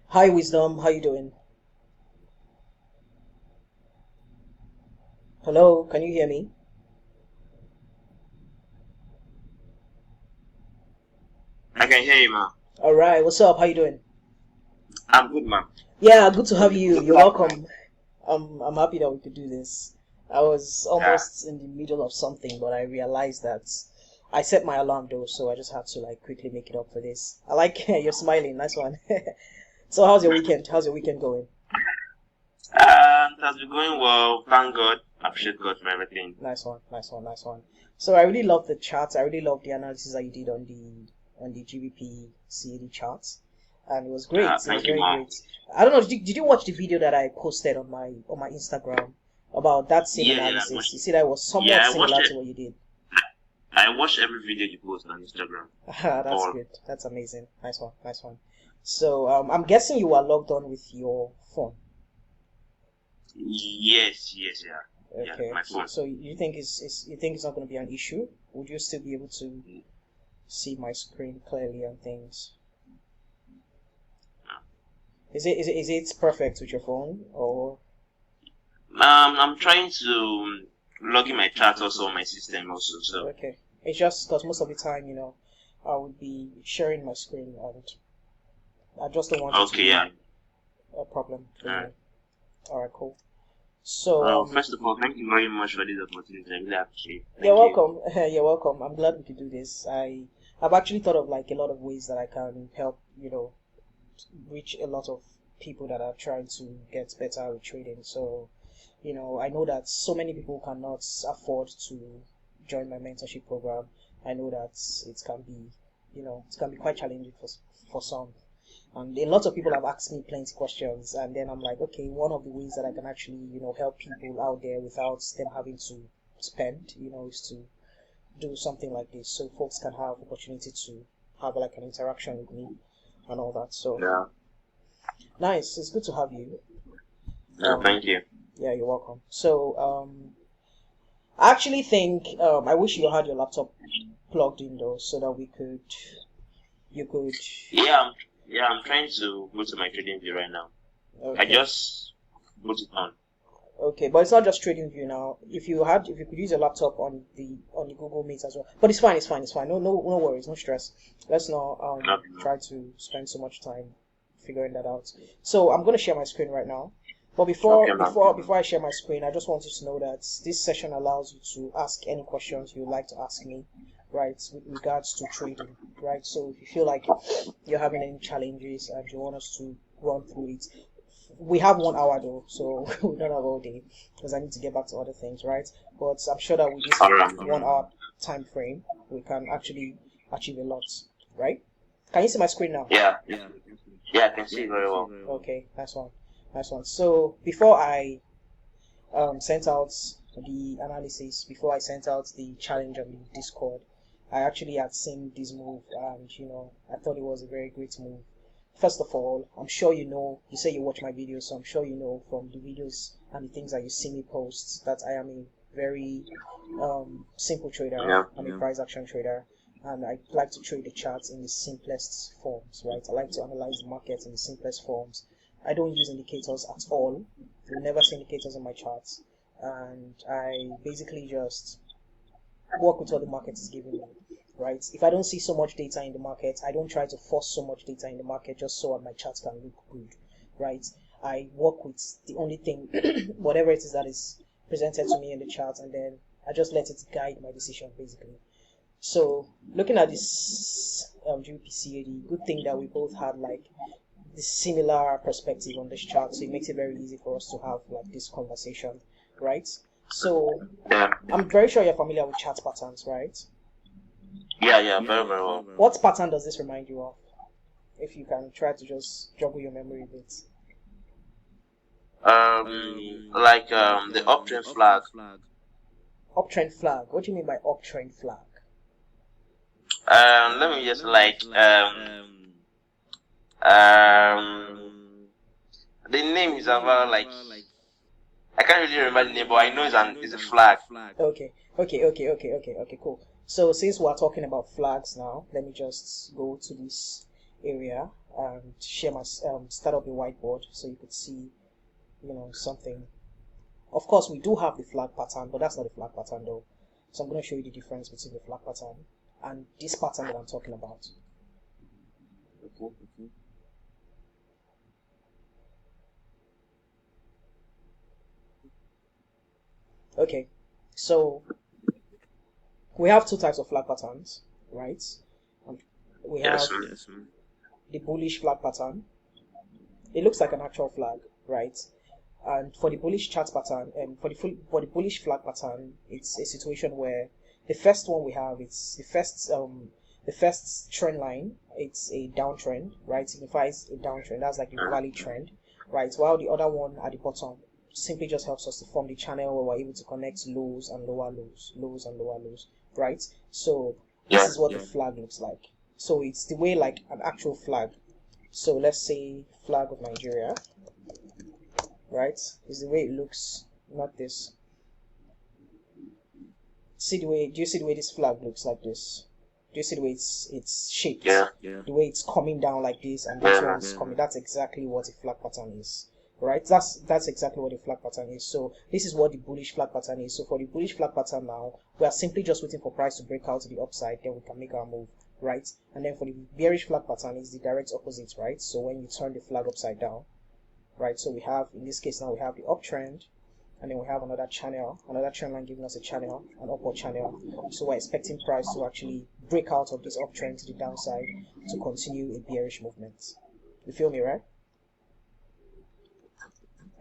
Hi, Wisdom. How you doing? Hello, can you hear me? I can hear you, man. All right. What's up? How you doing? I'm good, man. Yeah, good to have you. Good You're afternoon. welcome. I'm happy that we could do this. I was Yeah, almost in the middle of something, but I realized that I set my alarm though, so I just had to like quickly make it up for this. I like you're smiling. Nice one. So how's your weekend? How's your weekend going? it has been going well. Thank God. Appreciate God for everything. Nice one. Nice one. Nice one. So I really love the charts. I really love the analysis that you did on the GBPCAD charts, and it was great. It was Thank you, very man. great. I don't know. Did you watch the video that I posted on my Instagram about that same Yeah, analysis? You see, that was somewhat yeah, I watched similar it. to what you did. I watch every video you post on Instagram. That's All. good. That's amazing. Nice one. Nice one. So I'm guessing you are logged on with your phone. Yes, yes, yeah. Yeah, Okay. my So, phone. so you think you think it's not going to be an issue? Would you still be able to see my screen clearly and things? Is it perfect with your phone or I'm trying to log in my chat also on my system also. So, okay? It's just because most of the time, I would be sharing my screen and I just don't want it to okay, yeah. be a problem for Uh, you. All right, cool. So First of all, thank you very much for this opportunity. I really appreciate it. you're Thank you. welcome. You're welcome. I'm glad we could do this. I've actually thought of like a lot of ways that I can help, reach a lot of people that are trying to get better with trading. So, I know that so many people cannot afford to join my mentorship program. I know that it can be quite challenging for some. And a lot of people have asked me plenty questions, and then I'm like, okay, one of the ways that I can actually, help people out there without them having to spend, is to do something like this, so folks can have opportunity to have like an interaction with me and all that. So Yeah, nice. It's good to have you. thank Um, you. yeah, you're welcome. So, I actually think I wish you had your laptop plugged in though, so that you could. Yeah, I'm trying to go to my trading view right now. I Okay, just put it on. okay, but it's not just trading view now. If you could use your laptop on the Google Meet as well, but it's fine, it's fine, it's fine. No worries, no stress. Let's not No, try to spend so much time figuring that out. So I'm gonna share my screen right now. But okay, before ma'am. before before I share my screen, I just want you to know that this session allows you to ask any questions you would like to ask me, right, with regards to trading, right? So if you feel like you're having any challenges and you want us to run through it, we have 1 hour though, so we don't have all day because I need to get back to other things, right? But I'm sure that with this All right. 1 hour time frame, we can actually achieve a lot, right? Can you see my screen now? Yeah, yeah, I can see very well. Okay, nice one, nice one. So before I sent out the analysis, before I sent out the challenge on the Discord, I actually had seen this move, and I thought it was a very great move. First of all, I'm sure you say you watch my videos, so I'm sure you know from the videos and the things that you see me post that I am a very simple trader. Yeah, I'm a price action trader, and I like to trade the charts in the simplest forms, right? I like to analyze the market in the simplest forms. I don't use indicators at all. You'll never see indicators on my charts, and I basically just work with what the market is giving me, right? If I don't see so much data in the market, I don't try to force so much data in the market just so my charts can look good, right? I work with the only thing, whatever it is that is presented to me in the chart, and then I just let it guide my decision basically. So looking at this GBPCAD, good thing that we both had like this similar perspective on this chart, so it makes it very easy for us to have like this conversation, right? So yeah, I'm very sure you're familiar with chart patterns, right? yeah, very, very well. What pattern does this remind you of? If you can try to just juggle your memory a bit. Like the uptrend flag. Uptrend flag. What do you mean by uptrend flag? Let me just um, the name is about like I can't really remember the name, but I know it's a flag. Okay, cool. So since we're talking about flags now, let me just go to this area. and share my start up a whiteboard so you could see, something. Of course, we do have the flag pattern, but that's not the flag pattern though. So I'm going to show you the difference between the flag pattern and this pattern that I'm talking about. Okay, so we have two types of flag patterns, right? We have the bullish flag pattern. It looks like an actual flag, right? And for the bullish chart pattern, and for the bullish flag pattern, it's a situation where the first one we have, it's the first trend line, it's a downtrend, right? Signifies a downtrend. That's like the valid trend, right? While the other one at the bottom simply just helps us to form the channel where we're able to connect lows and lower lows, lows and lower lows, right? So this is what the flag looks like. So it's the way like an actual flag. So let's say flag of Nigeria, right? Is the way it looks, not this. Do you see the way this flag looks like this? Do you see the way it's shaped? Yeah. The way it's coming down like this, and this one is coming. That's exactly what a flag pattern is, right? That's exactly what a flag pattern is. So this is what the bullish flag pattern is. So for the bullish flag pattern now, we are simply just waiting for price to break out to the upside, then we can make our move, right? And then for the bearish flag pattern is the direct opposite, right? So when you turn the flag upside down, right? So we have, in this case now, we have the uptrend, and then we have another trend line giving us a channel, an upward channel. So we're expecting price to actually break out of this uptrend to the downside to continue a bearish movement. You feel me, right?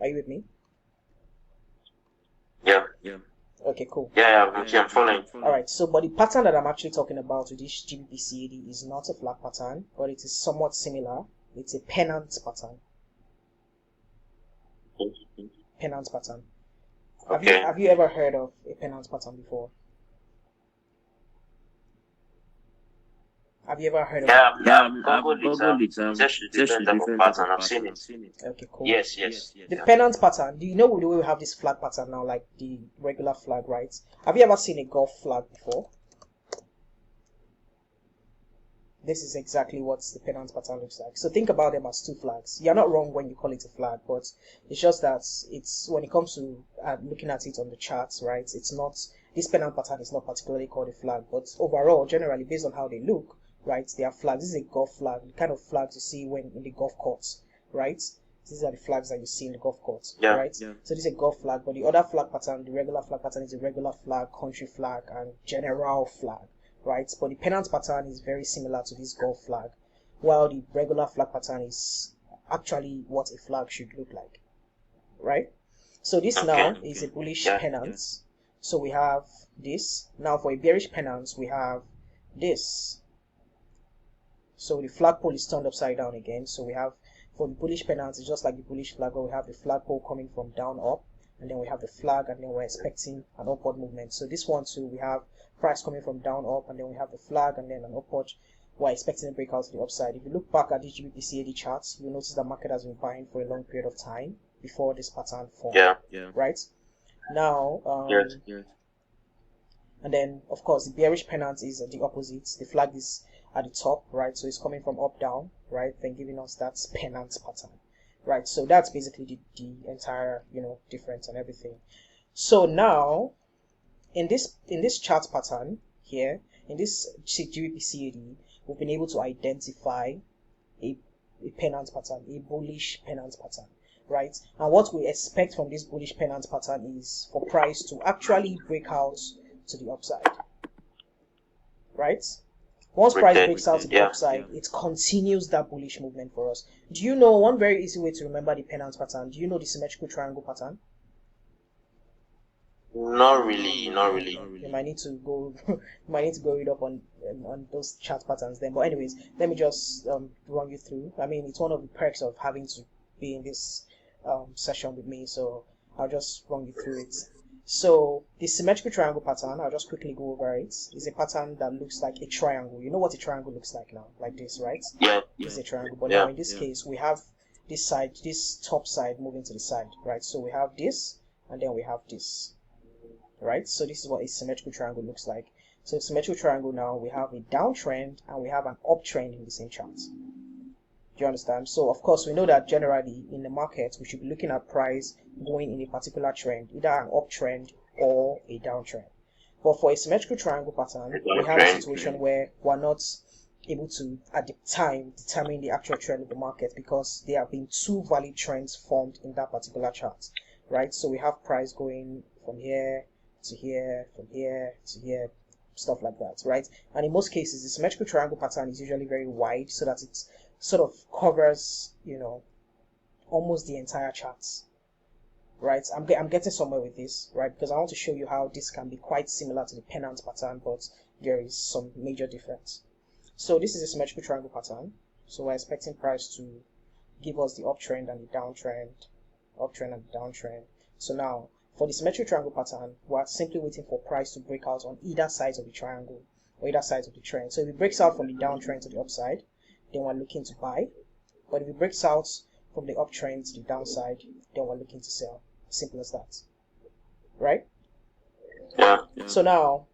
Are you with me? Yeah. Okay, cool. Yeah, I'm following. Alright, so but the pattern that I'm actually talking about with this GBPCAD is not a flag pattern, but it is somewhat similar. It's a pennant pattern. Pennant pattern. Okay. Have you ever heard of a pennant pattern before? Have you ever heard of it? Yeah, I've googled it. It's actually different type of pattern. I've seen it. Okay, cool. Yes. The pennant pattern. Do you know the way we have this flag pattern now, like the regular flag, right? Have you ever seen a golf flag before? This is exactly what the pennant pattern looks like. So think about them as two flags. You're not wrong when you call it a flag, but it's just that it's when it comes to looking at it on the charts, right? It's not, this pennant pattern is not particularly called a flag, but overall, generally, based on how they look, right, they are flags. This is a golf flag, the kind of flags you see when in the golf courts, right? These are the flags that you see in the golf courts, right? So this is a golf flag, but the other flag pattern, the regular flag pattern, is a regular flag, country flag, and general flag, right? But the pennant pattern is very similar to this golf flag, while the regular flag pattern is actually what a flag should look like, right? So this now is a bullish pennant. So we have this. Now for a bearish pennant, we have this. So the flagpole is turned upside down again. So we have, for the bullish pennant, it's just like the bullish flag, where we have the flagpole coming from down up, and then we have the flag, and then we're expecting an upward movement. So this one too, we have price coming from down up, and then we have the flag, and then an upward. We're expecting a breakout to the upside. If you look back at the GBPCAD charts, you'll notice the market has been buying for a long period of time before this pattern formed. Right? Now, and then of course the bearish pennant is the opposite. The flag is at the top, right? So it's coming from up down, right? Then giving us that pennant pattern, right? So that's basically the entire, difference and everything. So now, in this chart pattern here, in this GBPCAD, we've been able to identify a pennant pattern, a bullish pennant pattern, right? And what we expect from this bullish pennant pattern is for price to actually break out to the upside, right? Once price breaks out to the upside, it continues that bullish movement for us. Do you know one very easy way to remember the pennant pattern? Do you know the symmetrical triangle pattern? Not really. You might need to go read up on those chart patterns then. But anyways, let me just run you through. I mean, it's one of the perks of having to be in this session with me, so I'll just run you through it. So the symmetrical triangle pattern, I'll just quickly go over it, is a pattern that looks like a triangle. You know what a triangle looks like now, like this, right? It's a triangle. But now in this case, we have this side, this top side moving to the side, right? So we have this, and then we have this, right? So this is what a symmetrical triangle looks like. So symmetrical triangle now, we have a downtrend and we have an uptrend in the same chart. Do you understand? So of course we know that generally in the market we should be looking at price going in a particular trend, either an uptrend or a downtrend. But for a symmetrical triangle pattern, we have a situation where we're not able to at the time determine the actual trend of the market because there have been two valid trends formed in that particular chart, right? So we have price going from here to here, from here to here, stuff like that, right? And in most cases, the symmetrical triangle pattern is usually very wide so that it sort of covers, almost the entire chart, right? I'm getting somewhere with this, right? Because I want to show you how this can be quite similar to the pennant pattern, but there is some major difference. So this is a symmetrical triangle pattern. So we're expecting price to give us the uptrend and the downtrend, uptrend and the downtrend. So now, for the symmetrical triangle pattern, we're simply waiting for price to break out on either sides of the triangle or either sides of the trend. So if it breaks out from the downtrend to the upside, then we're looking to buy. But if it breaks out from the uptrend to the downside, then we're looking to sell. Simple as that. Right? Yeah. So now,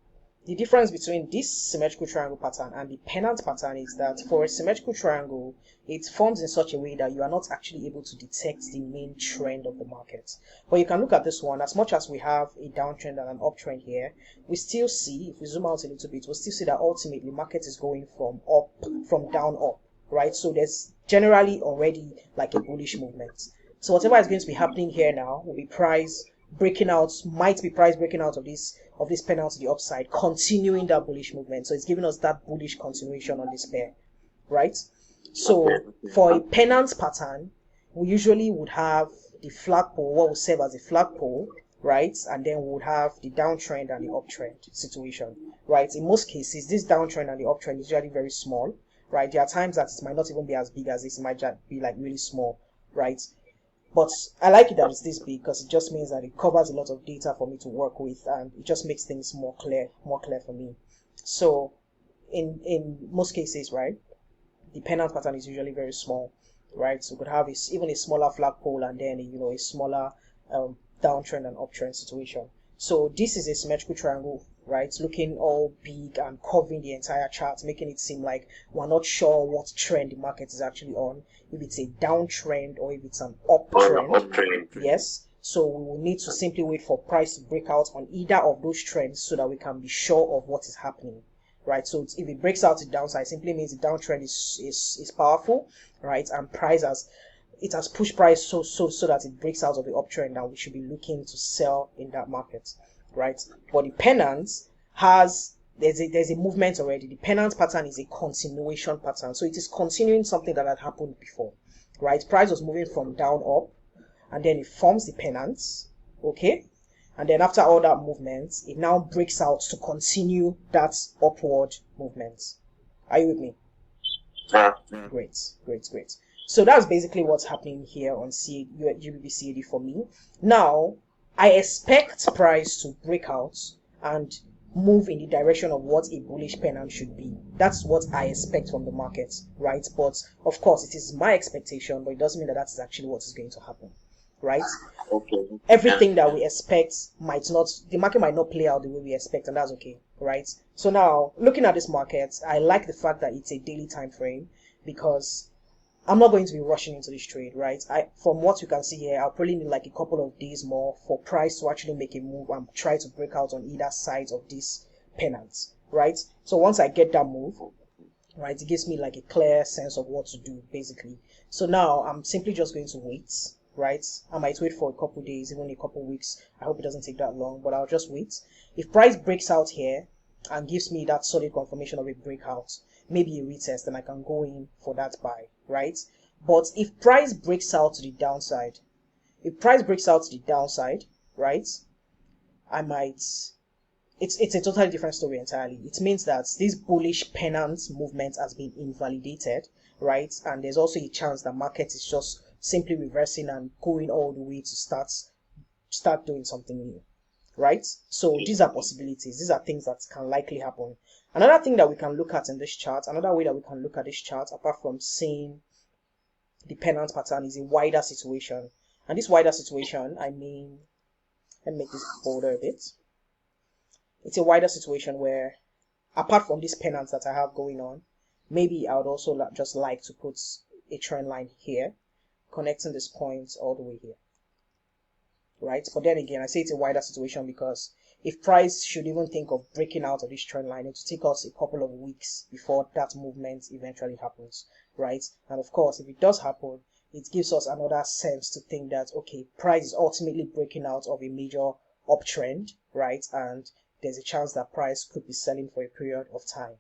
the difference between this symmetrical triangle pattern and the pennant pattern is that for a symmetrical triangle, it forms in such a way that you are not actually able to detect the main trend of the market. But you can look at this one, as much as we have a downtrend and an uptrend here, we still see, if we zoom out a little bit, we'll still see that ultimately market is going from down up, right? So there's generally already like a bullish movement. So whatever is going to be happening here now will be price breaking out, might be price breaking out of this pennant to the upside, continuing that bullish movement. So it's giving us that bullish continuation on this pair, right? So for a pennant pattern, we usually would have the flagpole, what will serve as a flagpole, right? And then we would have the downtrend and the uptrend situation, right? In most cases, this downtrend and the uptrend is usually very small, right? There are times that it might not even be as big as this, it might just be like really small, right? But I like it that it's this big because it just means that it covers a lot of data for me to work with, and it just makes things more clear for me. So in most cases, right, the pennant pattern is usually very small, right? So we could have even a smaller flagpole and then a smaller downtrend and uptrend situation. So this is a symmetrical triangle, right? It's looking all big and covering the entire chart, making it seem like we're not sure what trend the market is actually on, if it's a downtrend or if it's an uptrend. Yes. So we will need to simply wait for price to break out on either of those trends so that we can be sure of what is happening, right? So if it breaks out to the downside, simply means the downtrend is powerful, right? And price has pushed price so that it breaks out of the uptrend, and we should be looking to sell in that market, right? But the pennant there's a movement already. The pennant pattern is a continuation pattern, so it is continuing something that had happened before, right? Price was moving from down up, and then it forms the pennant, okay? And then after all that movement, it now breaks out to continue that upward movement. Are you with me? Yeah. Great. So that's basically what's happening here on GBPCAD for me. Now, I expect price to break out and move in the direction of what a bullish pennant should be. That's what I expect from the market, right? But of course, it is my expectation, but it doesn't mean that that is actually what is going to happen, right? Okay. Everything that we expect the market might not play out the way we expect, and that's okay, right? So now, looking at this market, I like the fact that it's a daily time frame because I'm not going to be rushing into this trade, right? From what you can see here, I'll probably need like a couple of days more for price to actually make a move and try to break out on either side of this pennant, right? So once I get that move, right, it gives me like a clear sense of what to do, basically. So now I'm simply just going to wait, right? I might wait for a couple days, even a couple weeks. I hope it doesn't take that long, but I'll just wait. If price breaks out here and gives me that solid confirmation of a breakout, maybe a retest, and I can go in for that buy, right? But if price breaks out to the downside, right, I might, it's a totally different story entirely. It means that this bullish pennant movement has been invalidated, right? And there's also a chance that market is just simply reversing and going all the way to start doing something new, right? So these are possibilities. These are things that can likely happen. Another thing that we can look at in this chart, another way that we can look at this chart, apart from seeing the pennant pattern, is a wider situation. And this wider situation, I mean, let me make this bolder a bit. It's a wider situation where, apart from these pennants that I have going on, maybe I would also just like to put a trend line here, connecting this point all the way here, right? But then again, I say it's a wider situation because if price should even think of breaking out of this trend line, it will take us a couple of weeks before that movement eventually happens, right? And of course, if it does happen, it gives us another sense to think that, okay, price is ultimately breaking out of a major uptrend, right? And there's a chance that price could be selling for a period of time.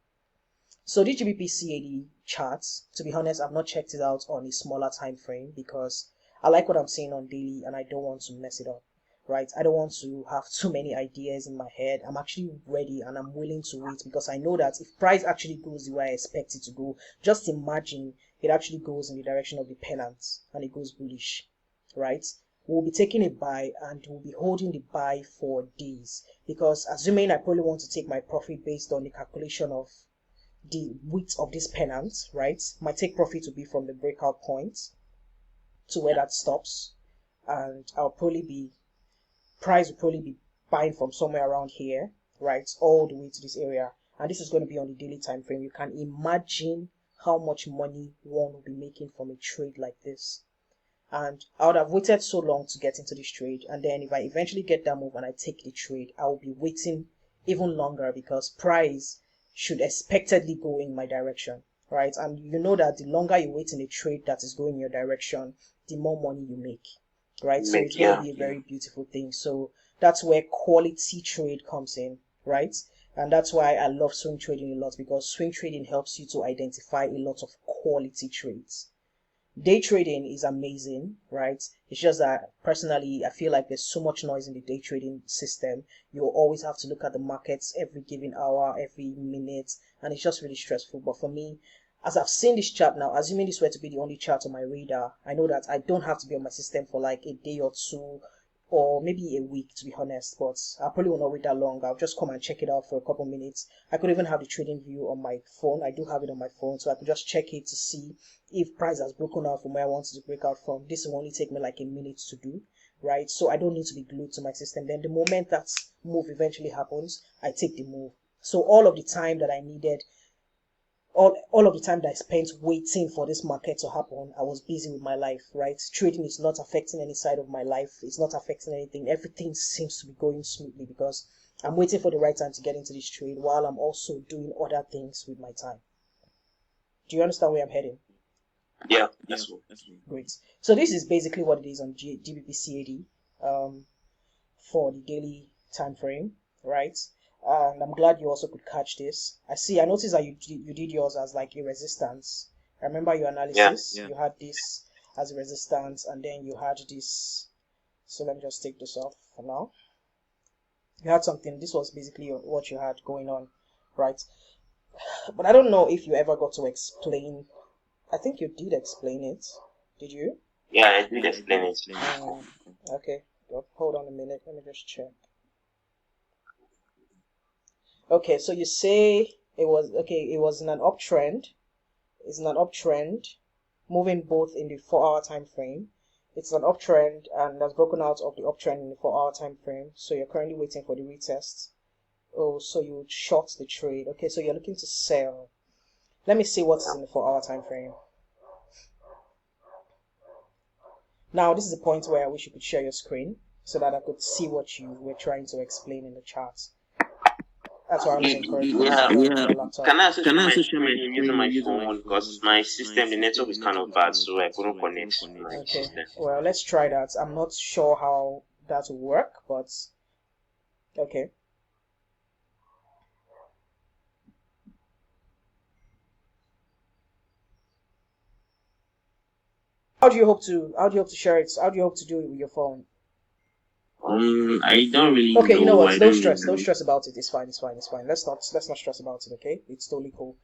So the GBPCAD charts, to be honest, I've not checked it out on a smaller time frame because I like what I'm seeing on daily and I don't want to mess it up, right? I don't want to have too many ideas in my head. I'm actually ready and I'm willing to wait because I know that if price actually goes the way I expect it to go, just imagine it actually goes in the direction of the pennant and it goes bullish, right? We'll be taking a buy and we'll be holding the buy for days because assuming I probably want to take my profit based on the calculation of the width of this pennant, right? My take profit will be from the breakout point to where that stops, and price will probably be buying from somewhere around here, right, all the way to this area, and this is going to be on the daily time frame. You can imagine how much money one will be making from a trade like this. And I would have waited so long to get into this trade, and then if I eventually get that move and I take the trade, I will be waiting even longer because price should expectedly go in my direction, right? And you know that the longer you wait in a trade that is going in your direction, the more money you make, right? So it's going to be a very beautiful thing. So that's where quality trade comes in, right? And that's why I love swing trading a lot because swing trading helps you to identify a lot of quality trades. Day trading is amazing, right? It's just that personally, I feel like there's so much noise in the day trading system. You'll always have to look at the markets every given hour, every minute, and it's just really stressful. But for me, as I've seen this chart now, assuming this were to be the only chart on my radar, I know that I don't have to be on my system for like a day or two or maybe a week, to be honest, but I probably will not wait that long. I'll just come and check it out for a couple minutes. I could even have the trading view on my phone. I do have it on my phone, so I could just check it to see if price has broken out from where I wanted to break out from. This will only take me like a minute to do, right? So I don't need to be glued to my system. Then the moment that move eventually happens, I take the move. So all of the time that I needed, all of the time that I spent waiting for this market to happen, I was busy with my life, right? Trading is not affecting any side of my life. It's not affecting anything. Everything seems to be going smoothly because I'm waiting for the right time to get into this trade while I'm also doing other things with my time. Do you understand where I'm heading? Yeah, that's what. Great. So this is basically what it is on GBPCAD for the daily time frame, right? And I'm glad you also could catch this. I noticed that you did yours as like a resistance. I remember your analysis. You had this as a resistance, and then you had this. So let me just take this off for now. You had something. This was basically what you had going on, right? But I don't know if you ever got to explain. I think you did explain it. Did you? Yeah, I did explain it. Okay. Hold on a minute. Let me just check. Okay, so you say it was in an uptrend. It's in an uptrend, moving both in the 4-hour time frame. It's an uptrend and that's broken out of the uptrend in the 4-hour time frame. So you're currently waiting for the retest. Oh, so you short the trade. Okay, so you're looking to sell. Let me see what's in the 4-hour time frame. Now, this is the point where I wish you could share your screen so that I could see what you were trying to explain in the charts. That's why I always encourage you to share your laptop. Can I also share my screen using my phone? Because my system, the network is kind of bad, so I couldn't connect my system. Well, let's try that. I'm not sure how that will work, but okay. How do you hope to share it? How do you hope to do it with your phone? I don't really Okay, you know what? Don't really stress about it. It's fine. Let's not stress about it, okay? It's totally cool.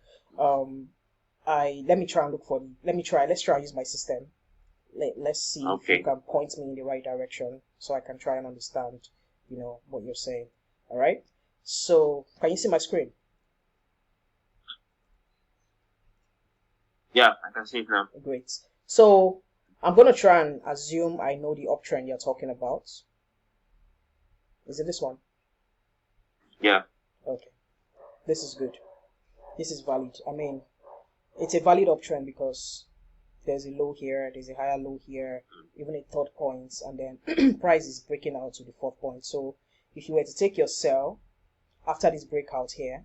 Let's try use my system. Let's see if you can point me in the right direction so I can try and understand, what you're saying. All right? So, can you see my screen? Yeah, I can see it now. Great. So, I'm going to try and assume I know the uptrend you're talking about. Is it this one? Yeah. Okay. This is good. This is valid. I mean, it's a valid uptrend because there's a low here, there's a higher low here, even a third point, and then price is breaking out to the fourth point. So if you were to take your sell after this breakout here,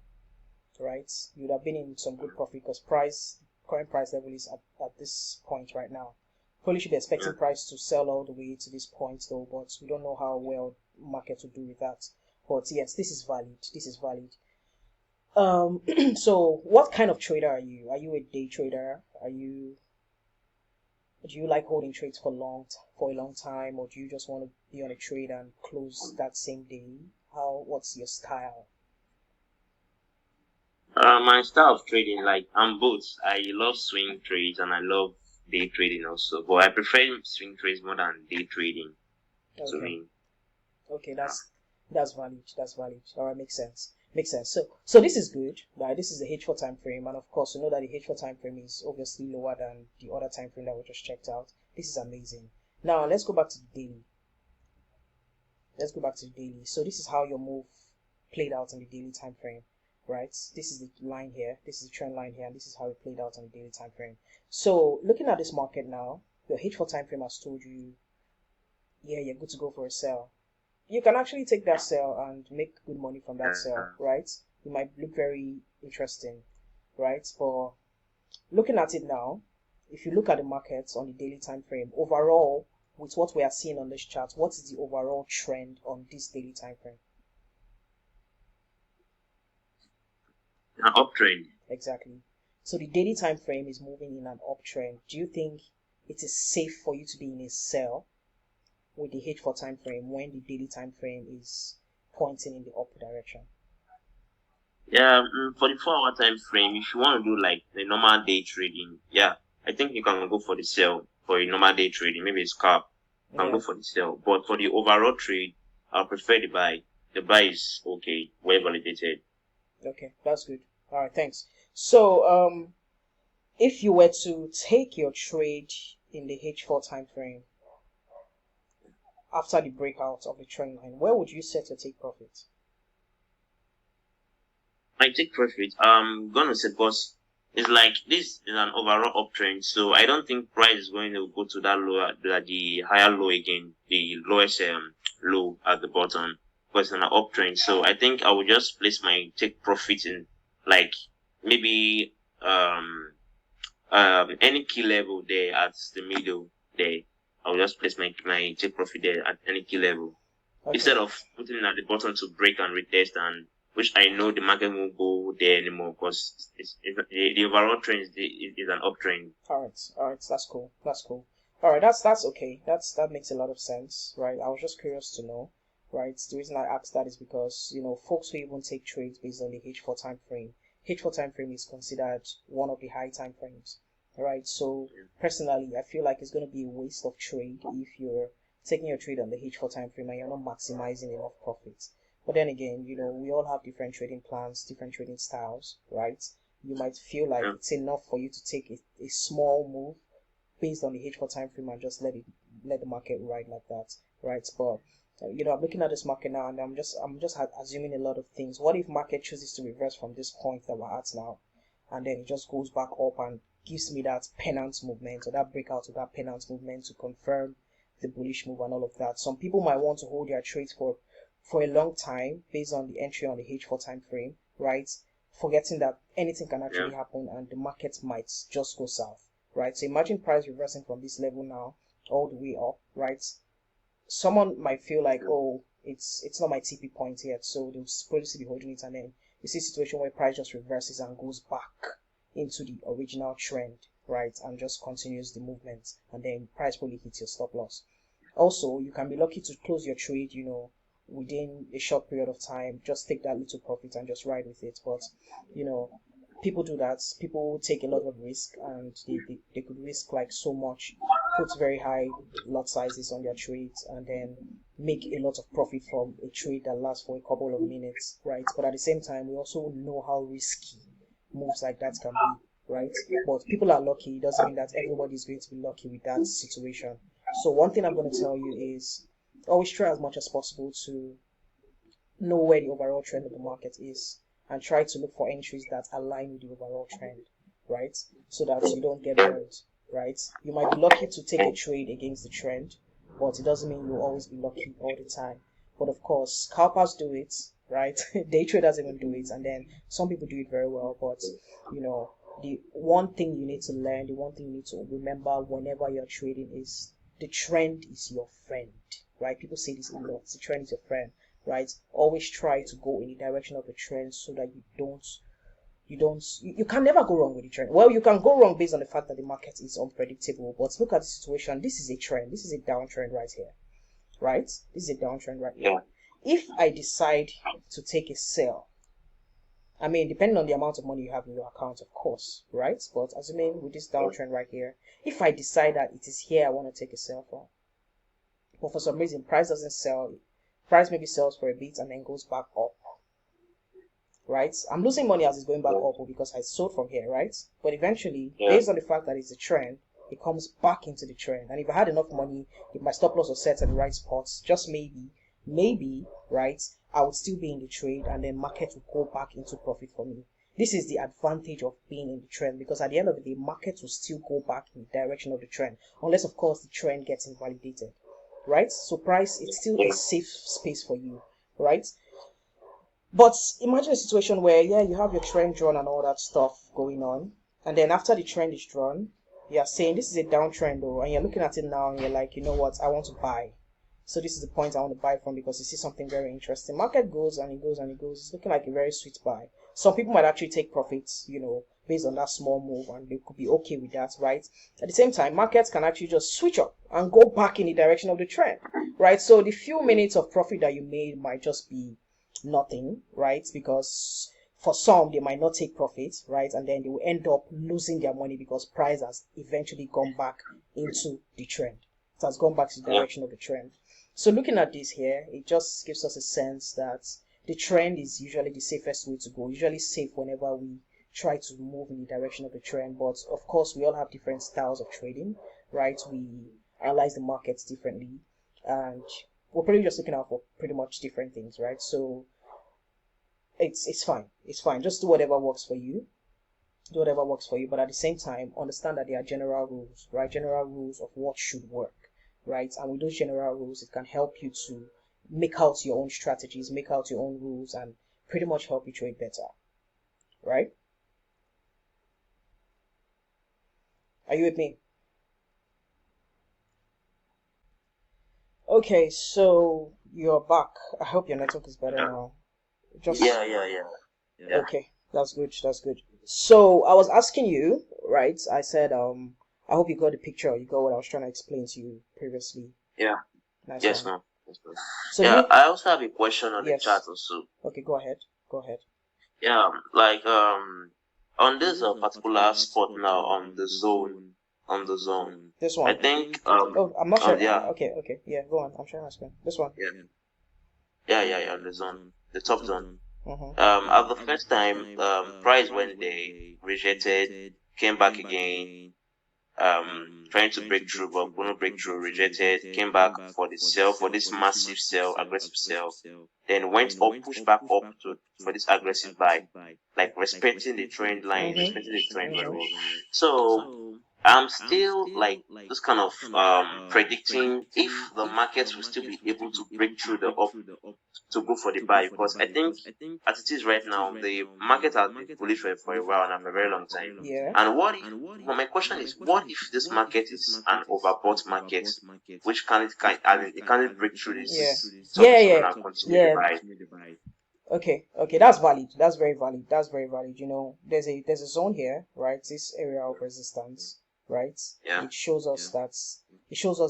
right, you would have been in some good profit because current price level is at this point right now. Probably should be expecting price to sell all the way to this point though, but we don't know how well market will do with that. But yes, this is valid. This is valid. So what kind of trader are you? Are you a day trader? Do you like holding trades for a long time, or do you just want to be on a trade and close that same day? What's your style? My style of trading, like I'm both. I love swing trades and I love day trading also, but I prefer swing trades more than day trading to Okay. me. Okay, that's valid. That's valid. All right, makes sense. Makes sense. So this is good. Right? This is the H4 time frame, and of course, you know that the H4 time frame is obviously lower than the other time frame that we just checked out. This is amazing. Now let's go back to the daily. Let's go back to the daily. So this is how your move played out in the daily time frame, right? This is the line here. This is the trend line here, and this is how it played out on the daily time frame. So looking at this market now, your H4 time frame has told you, yeah, you're good to go for a sell. You can actually take that sell and make good money from that sell, right? It might look very interesting, right? But looking at it now, if you look at the markets on the daily time frame, overall, with what we are seeing on this chart, what is the overall trend on this daily time frame? An uptrend. Exactly. So the daily time frame is moving in an uptrend. Do you think it is safe for you to be in a sell with the H4 time frame when the daily time frame is pointing in the upward direction? Yeah, for the 4 hour time frame, if you want to do like the normal day trading, yeah, I think you can go for the sell for a normal day trading. Maybe it's scalp, you can Yeah. go for the sell. But for the overall trade, I prefer the buy. The buy is okay, well validated. Okay, that's good. All right, thanks. So, if you were to take your trade in the H4 time frame after the breakout of the trend line, where would you set your take profit? I take profit. I'm gonna say because it's like this is an overall uptrend, so I don't think price is going to go to that lower, the higher low again, the lowest low at the bottom, because it's an uptrend. So I think I will just place my take profit in like maybe any key level there at the middle there. I'll just place my take profit there at any key level Okay. instead of putting it at the bottom to break and retest, and which I know the market won't go there anymore because the overall trend is an uptrend. All right, that's cool. That's cool. All right, that's okay. That makes a lot of sense, right? I was just curious to know, right? The reason I asked that is because folks who even take trades based on the H4 time frame. H4 time frame is considered one of the high time frames, right? So personally, I feel like it's going to be a waste of trade if you're taking your trade on the H4 time frame and you're not maximizing enough profits. But then again, we all have different trading plans, different trading styles, right? You might feel like Yeah. it's enough for you to take a small move based on the H4 time frame and just let the market ride like that, right? But I'm looking at this market now and I'm just assuming a lot of things. What if market chooses to reverse from this point that we're at now, and then it just goes back up and gives me that pennant movement or that breakout of that pennant movement to confirm the bullish move and all of that? Some people might want to hold their trades for a long time based on the entry on the H4 time frame, right? Forgetting that anything can Yeah. actually happen and the market might just go south, right? So imagine price reversing from this level now all the way up, right? Someone might feel like, oh, it's not my TP point yet, so they'll probably be holding it, and then you see a situation where price just reverses and goes back into the original trend, right, and just continues the movement, and then price probably hits your stop loss. Also, you can be lucky to close your trade, within a short period of time. Just take that little profit and just ride with it. But, you know, people do that. People take a lot of risk and they could risk like so much, put very high lot sizes on their trades and then make a lot of profit from a trade that lasts for a couple of minutes, right? But at the same time, we also know how risky moves like that can be, right? But people are lucky. It doesn't mean that everybody is going to be lucky with that situation. So one thing I'm going to tell you is always try as much as possible to know where the overall trend of the market is and try to look for entries that align with the overall trend, right? So that you don't get burned. right? You might be lucky to take a trade against the trend, but it doesn't mean you'll always be lucky all the time. But of course, scalpers do it, right? Day traders even do it, and then some people do it very well. But you know, the one thing you need to learn, the one thing you need to remember whenever you're trading is the trend is your friend, right? People say this a lot. The trend is your friend, right? Always try to go in the direction of the trend so that you can never go wrong with the trend. Well, you can go wrong based on the fact that the market is unpredictable, but look at the situation. This is a trend. This is a downtrend right here, right? This is a downtrend right here. If I decide to take a sell, I mean, depending on the amount of money you have in your account, of course, right? But assuming with this downtrend right here, if I decide that it is here I want to take a sell from, but for some reason price doesn't sell, price maybe sells for a bit and then goes back up, right? I'm losing money as it's going back up because I sold from here, right? But eventually, based on the fact that it's a trend, it comes back into the trend. And if I had enough money, if my stop loss was set at the right spots, just maybe, right, I would still be in the trade and then market will go back into profit for me. This is the advantage of being in the trend, because at the end of the day, market will still go back in the direction of the trend, unless of course the trend gets invalidated, right? So price, it's still a safe space for you, right? But imagine a situation where, yeah, you have your trend drawn and all that stuff going on, and then after the trend is drawn, you're saying this is a downtrend though, and you're looking at it now and you're like, you know what, I want to buy. So this is the point I want to buy from, because you see something very interesting. Market goes and it goes and it goes. It's looking like a very sweet buy. Some people might actually take profits, you know, based on that small move, and they could be okay with that, right? At the same time, markets can actually just switch up and go back in the direction of the trend, right? So the few minutes of profit that you made might just be nothing, right? Because for some, they might not take profit, right? And then they will end up losing their money because price has eventually gone back into the trend. It has gone back to the direction of the trend. So looking at this here, it just gives us a sense that the trend is usually the safest way to go. Usually safe whenever we try to move in the direction of the trend. But of course, we all have different styles of trading, right? We analyze the markets differently, and we're pretty just looking out for pretty much different things, right? So it's fine. It's fine. Just do whatever works for you. Do whatever works for you. But at the same time, understand that there are general rules, right? General rules of what should work, right? And with those general rules, it can help you to make out your own strategies, make out your own rules, and pretty much help you trade better, right? Are you with me? Okay, so you're back. I hope your network is better now. Just yeah. Okay, that's good. That's good. So I was asking you, right? I said, I hope you got the picture. You got what I was trying to explain to you previously. Yeah. Nice yes, one. ma'am. Yes, ma'am. So yeah, I also have a question on the chart also. Okay, go ahead. Go ahead. Yeah, like on this particular spot now on the zone. This one. I think oh, I'm not sure. Yeah. Okay. Yeah, go on. I'm trying to explain. This one. Yeah, the zone. The top zone. Mm-hmm. At the first time, price when they rejected, came back again, trying to break through, but couldn't break through, rejected, came back for the sell, for this massive sell, aggressive sell, then went up, pushed back up for this aggressive buy, like respecting the trend line, respecting the trend very well. So I'm still like this kind of predicting if the markets will still be able to break through the up to go for the buy, because I think as it is right now, the market has been bullish for a while and for a very long time. Yeah. And what if, well, my question is, what if this market is an overbought market, which can't break through this? Yeah. Okay, that's valid. That's very valid. You know, there's a zone here, right? This area of resistance, right? Yeah. It shows us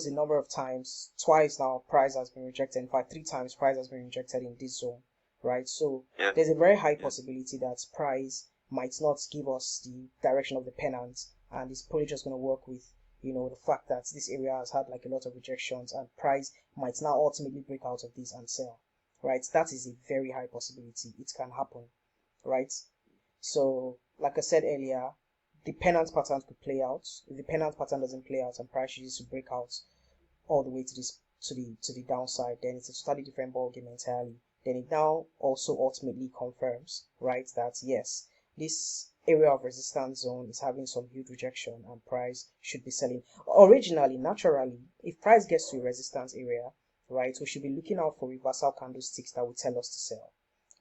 the number of times, twice now, price has been rejected. In fact, 3 times price has been rejected in this zone, right? So there's a very high possibility that price might not give us the direction of the pennant, and it's probably just going to work with, you know, the fact that this area has had like a lot of rejections, and price might now ultimately break out of this and sell. Right, that is a very high possibility. It can happen, right? So, like I said earlier, the pennant pattern could play out. If the pennant pattern doesn't play out and price chooses to break out all the way to the downside, then it's a totally different ball game entirely. Then it now also ultimately confirms, right, that yes, this area of resistance zone is having some huge rejection and price should be selling. Originally, naturally, if price gets to a resistance area, right, we should be looking out for reversal candlesticks that will tell us to sell,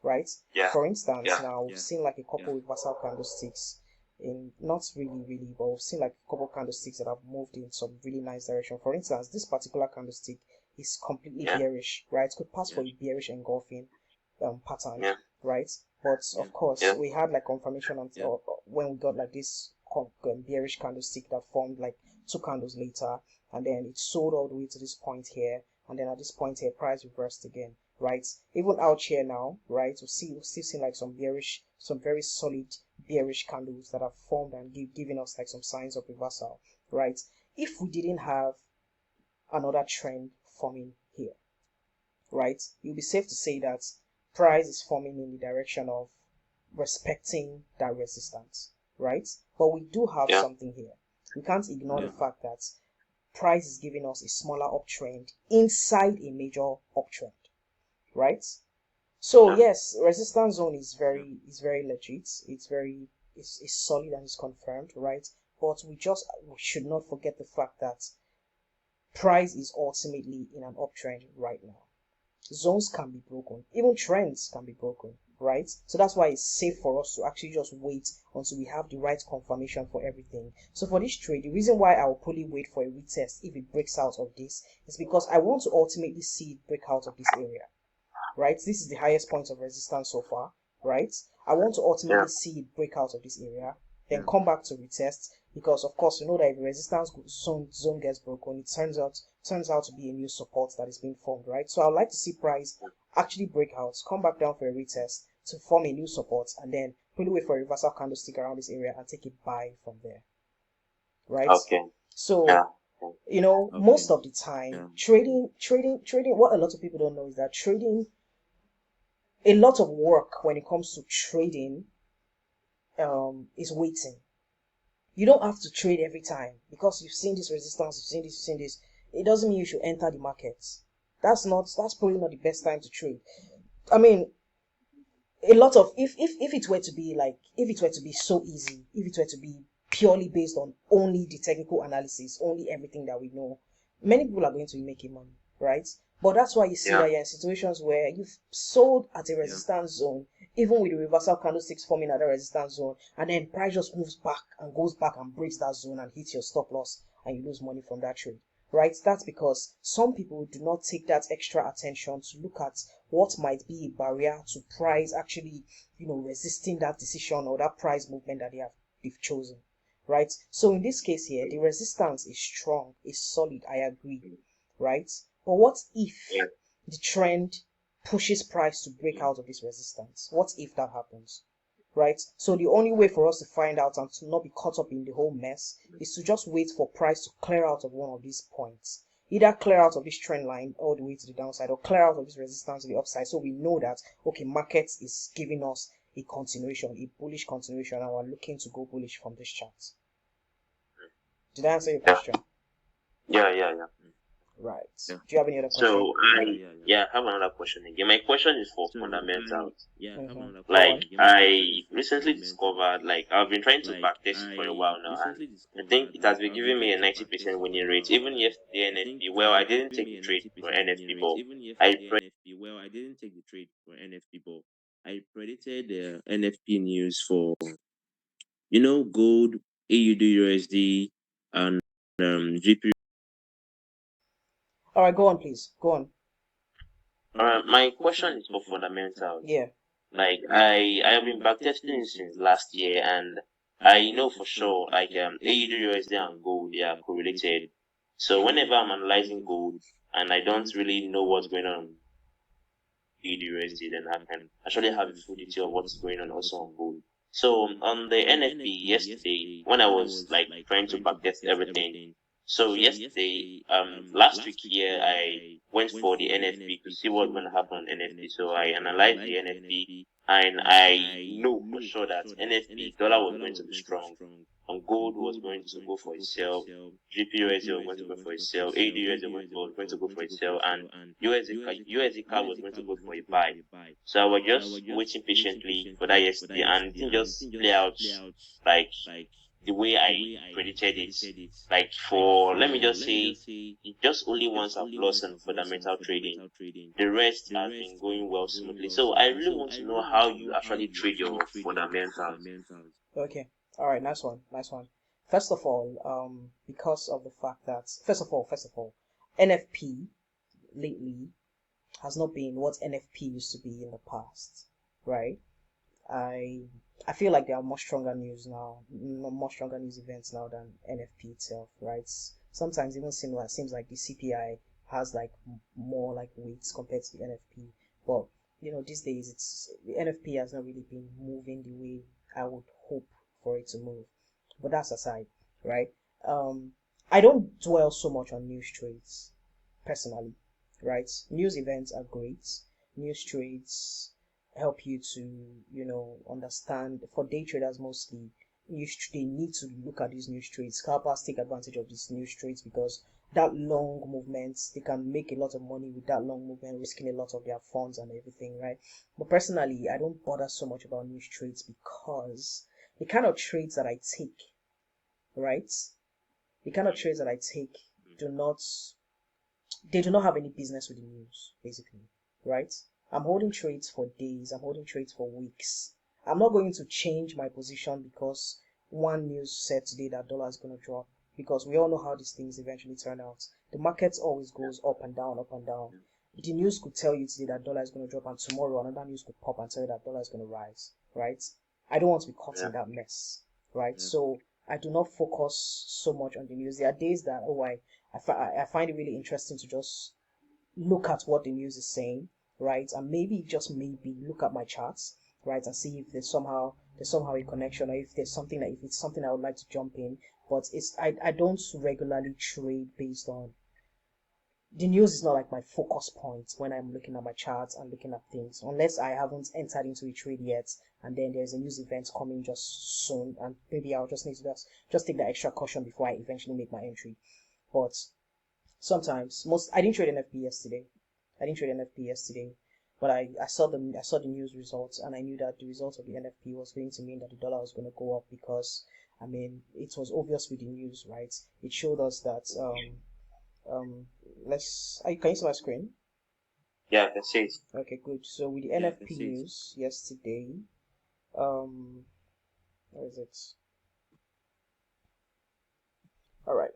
right? Yeah. For instance, Yeah. now we've seen like a couple reversal candlesticks in not really, but we've seen like a couple candlesticks that have moved in some really nice direction. For instance, this particular candlestick is completely Yeah. bearish, right? It could pass for a bearish engulfing pattern, Yeah. right? But of course, Yeah. we had like confirmation on when we got like this bearish candlestick that formed like two candles later, and then it sold all the way to this point here, and then at this point here, price reversed again, right? Even out here now, right? We'll still see like some bearish, some very solid bearish candles that have formed and giving us like some signs of reversal, right? If we didn't have another trend forming here, right, you'll be safe to say that price is forming in the direction of respecting that resistance, right? But we do have Yeah. something here. We can't ignore the fact that price is giving us a smaller uptrend inside a major uptrend, right? So Yeah. yes, resistance zone is very legit. It's solid and it's confirmed, right? But we should not forget the fact that price is ultimately in an uptrend right now. Zones can be broken, even trends can be broken, right? So that's why it's safe for us to actually just wait until we have the right confirmation for everything. So for this trade, the reason why I will probably wait for a retest if it breaks out of this is because I want to ultimately see it break out of this area, right? This is the highest point of resistance so far, right? I want to ultimately see it break out of this area, then come back to retest, because of course you know that if the resistance zone gets broken, it turns out to be a new support that is being formed, right? So I would like to see price actually break out, come back down for a retest to form a new support, and then probably wait for a reversal candlestick around this area and take a buy from there, right? Okay. So Yeah. you know, most of the time, trading. What a lot of people don't know is that trading, a lot of work when it comes to trading, is waiting. You don't have to trade every time because you've seen this resistance, you've seen this. It doesn't mean you should enter the markets. That's probably not the best time to trade. I mean, a lot of if it were to be like if it were to be so easy, if it were to be purely based on only the technical analysis, only everything that we know, many people are going to be making money, right? But that's why you see that you're in situations where you've sold at a resistance zone, even with the reversal candlesticks forming at the resistance zone, and then price just moves back and goes back and breaks that zone and hits your stop loss, and you lose money from that trade, right? That's because some people do not take that extra attention to look at what might be a barrier to price actually, resisting that decision or that price movement that they've chosen, right? So in this case here, the resistance is strong, is solid, I agree, right? But what if the trend pushes price to break out of this resistance? What if that happens? Right? So the only way for us to find out and to not be caught up in the whole mess is to just wait for price to clear out of one of these points. Either clear out of this trend line all the way to the downside or clear out of this resistance to the upside. So we know that, okay, market is giving us a continuation, a bullish continuation, and we're looking to go bullish from this chart. Did I answer your question? Yeah. Right. Do you have any other question? So I have another question again. My question is for fundamentals. Mhm. Like I recently discovered, like I've been trying to backtest for a while now, and I think it has been giving me a 90% winning rate. Even yesterday NFP, well, I didn't take the trade for NFP, but I predicted the NFP news for gold, AUD USD, and GP. All right, go on, please. Go on. my question is for fundamentals. Yeah. Like I have been backtesting since last year, and I know for sure like AUD USD and gold, they are correlated. So whenever I'm analyzing gold and I don't really know what's going on AUD USD, then I can actually have a full detail of what's going on also on gold. So on the NFP yesterday, when I was like trying to backtest everything, so yesterday, last week here, I went for the NFP to see what's going to happen on NFP. So I analyzed the NFP, and I know for sure that NFP dollar was going to be strong. gold was going to go for a sell, GPUSD was going to go for a sell, AUDUSD was going to go for a sell, and USD CAD was going to go for a buy. So I was just waiting patiently for that yesterday, and it didn't just play out like the way I predicted it. Like for, let me just say, it just only once I've lost on fundamental trading. The rest has been going well smoothly. So I really want to know how you actually trade your fundamentals. Okay. All right. Nice one. Nice one. First of all, because of the fact that first of all, NFP lately has not been what NFP used to be in the past, right? I I feel like there are more stronger news now, more stronger news events now than NFP itself, right? Sometimes even seems like the CPI has like more like weights compared to the NFP, but these days the NFP has not really been moving the way I would hope for it to move. But that's aside, right? Um, I don't dwell so much on news trades personally, right? News events are great. News trades help you to understand. For day traders mostly, they need to look at these news trades. Scalpers take advantage of these news trades because that long movements, they can make a lot of money with that long movement, risking a lot of their funds and everything, right? But personally, I don't bother so much about news trades because the kind of trades that I take, right, the kind of trades that I take do not they do not have any business with the news, basically, right? I'm holding trades for days, I'm holding trades for weeks. I'm not going to change my position because one news said today that dollar is going to drop, because we all know how these things eventually turn out. The market always goes up and down, up and down. The news could tell you today that dollar is going to drop, and tomorrow another news could pop and tell you that dollar is going to rise, right? I don't want to be caught in that mess, right? So I do not focus so much on the news. There are days that, I find it really interesting to just look at what the news is saying, right? And maybe, just maybe, look at my charts, right? And see if there's somehow a connection, or if it's something I would like to jump in. But I don't regularly trade based on the news. Is not like my focus point when I'm looking at my charts and looking at things, unless I haven't entered into a trade yet, and then there's a news event coming just soon, and maybe I'll just need to just take that extra caution before I eventually make my entry. But sometimes, I didn't trade NFP yesterday. But I saw the news results, and I knew that the result of the NFP was going to mean that the dollar was going to go up, because I mean it was obvious with the news, right? It showed us that can you see my screen? Yeah, that's it. Okay, good. So with the NFP news yesterday, where is it? All right.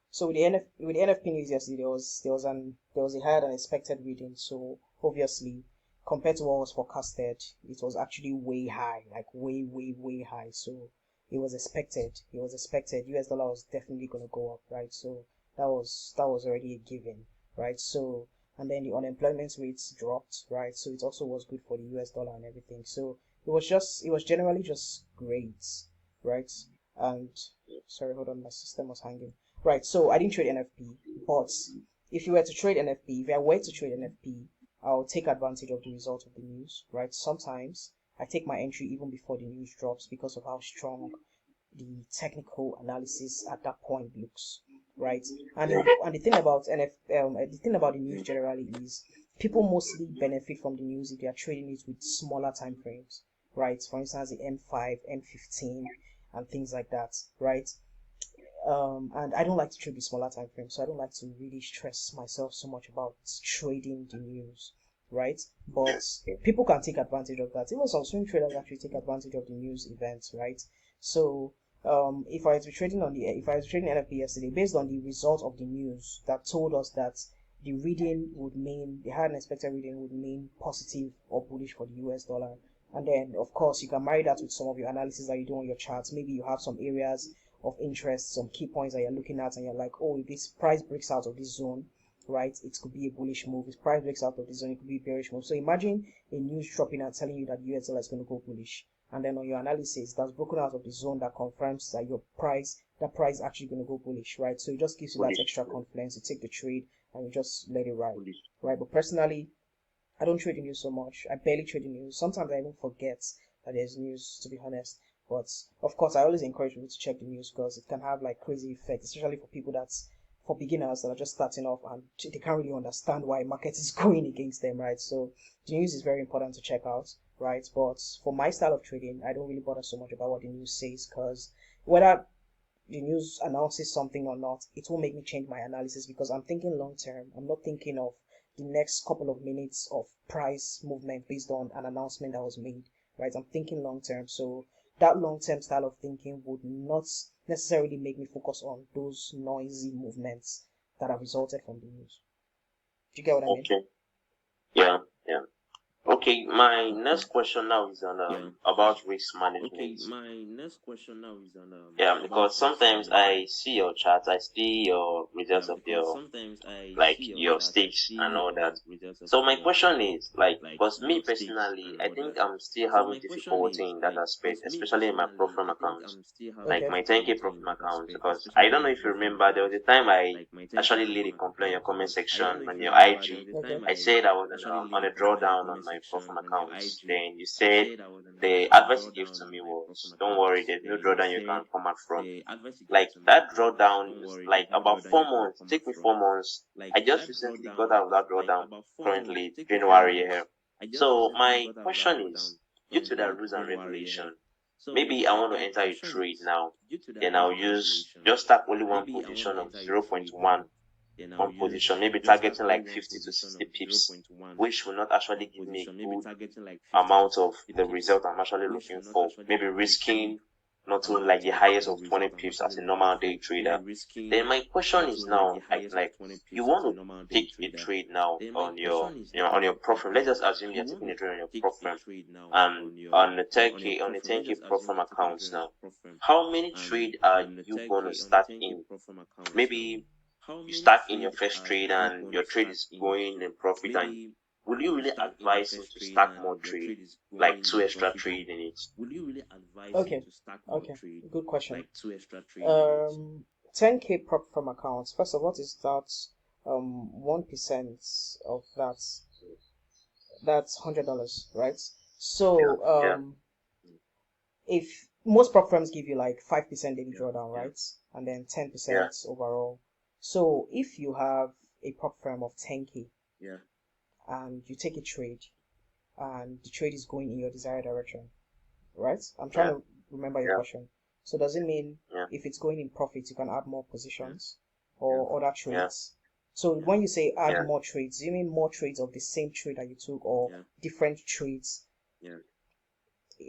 So with the NFP news yesterday, there was a higher than expected reading. So obviously, compared to what was forecasted, it was actually way high, like way, way, way high. So it was expected. It was expected. US dollar was definitely gonna go up, right? So that was already a given, right? So, and then the unemployment rates dropped, right? So it also was good for the US dollar and everything. So it was generally just great, right? And sorry, hold on, my system was hanging. Right, so I didn't trade NFP, but if I were to trade NFP, I'll take advantage of the result of the news, right? Sometimes I take my entry even before the news drops because of how strong the technical analysis at that point looks, right? And the thing about the thing about the news generally is people mostly benefit from the news if they are trading it with smaller time frames, right? For instance, the M5, M15, and things like that, right? And I don't like to trade with smaller time frames, so I don't like to really stress myself so much about trading the news, right? But people can take advantage of that. Even some swing traders actually take advantage of the news events, right? So if I was trading NFP yesterday, based on the result of the news that told us that the higher than expected reading would mean positive or bullish for the US dollar. And then, of course, you can marry that with some of your analysis that you do on your charts. Maybe you have some areas of interest, some key points that you're looking at, and you're like, oh, if this price breaks out of this zone, right, it could be a bullish move. If price breaks out of this zone, it could be a bearish move. So imagine a news dropping and telling you that US dollar is going to go bullish, and then on your analysis, that's broken out of the zone that confirms that that price is actually going to go bullish, right? So it just gives you that extra confidence. You take the trade and you just let it ride, right? But personally, I don't trade in news so much. I barely trade in news. Sometimes I even forget that there's news, to be honest. But of course, I always encourage people to check the news because it can have like crazy effects, especially for people for beginners that are just starting off and they can't really understand why market is going against them, right? So the news is very important to check out, right? But for my style of trading, I don't really bother so much about what the news says because whether the news announces something or not, it will make me change my analysis because I'm thinking long term. I'm not thinking of the next couple of minutes of price movement based on an announcement that was made, right? I'm thinking long term. So that long term style of thinking would not necessarily make me focus on those noisy movements that have resulted from the news. Do you get what I mean? Okay. Yeah. Yeah. Okay, my next question now is on about risk management. Okay, my next question now is on Yeah, about because risk sometimes management. I see your charts, I see your results Yeah, of because your sometimes I like see your your charts, I stakes see and all your that. results of So my your question is like, because me your stakes personally, and I all think that. I'm still So having my question difficulty is in that like, aspect, because me especially in my personally, Profile I think account, I'm still Okay. like having my 10K difficulty Profile in that account. aspect, Because I especially don't in know my if you profile remember, there was account, a time I like my 10K actually laid a profile complaint in your account, comment because I don't know section if on you your remember, there was IG. a Okay. time I I said I was actually on laid a a complaint in your drawdown on comment my Profile section on your account. IG. Then you I said said I was the on a advice you gave to drawdown me on my was, profile don't account. worry, there's no Then you drawdown you can said come out from. the advice you gave Like to me that was, drawdown don't is worry, like there's no about drawdown you four can months. come out Take me from. 4 months. Like I just that recently got drawdown out of that like drawdown about 4 months. currently, Take me four January here. months. I just So recently my got out of that question drawdown is, due to that currently rules and January here. regulation, So maybe I want to my enter a question trade is, now. due to that Then rules I'll and use regulation, just tap only one maybe I want position to of enter a zero point trade 0.1, now. Then I'll one position, use maybe just tap targeting only like one 50 to position 60 of pips, 0.1 which will not actually one give me position, a maybe good targeting like 50 to amount of 60 the pips, result I'm actually which looking will not for. actually Maybe give me a risking good not only like amount the of highest the of 20 result I'm pips actually as a looking normal for. day Maybe trader. risking Then my question not is only the now, highest of like 20 you pips as want a to normal day take a trader. trade now Then my on your question is on now, your profile. Let's okay, just assume you you're want taking to a trade on your take a profile trade now and on on the on your 10K profile. Let's 10K just assume profile you're taking a accounts trade on now. your profile, How many and trade are on the you going to 10K start 10K in? profile accounts now. Maybe How you many start in your trade first are trade you and going your to trade start is in? going in profit, and Maybe will you you really start in your advise him first to trade start more and your trade, trade is like going two in extra profit, trade and in it? will you really advise him Okay. to start more Okay. trade, Good question. like two extra trade in it? 10K prop from accounts. First of all, what is that? 1% of that. That's $100, right? So Yeah, if most prop firms give you like 5% daily Yeah, drawdown, yeah, right? And then yeah, 10% overall. So if you have a prop firm of 10K yeah, and you take a trade and the trade is going in your desired direction, right? I'm trying yeah, to remember your yeah, question. So does it mean yeah, if it's going in profit, you can add more yeah, positions yeah, or other yeah, trades? So yeah, when you say add yeah. more trades, do you mean more trades of the same trade that you took or yeah, different trades, yeah.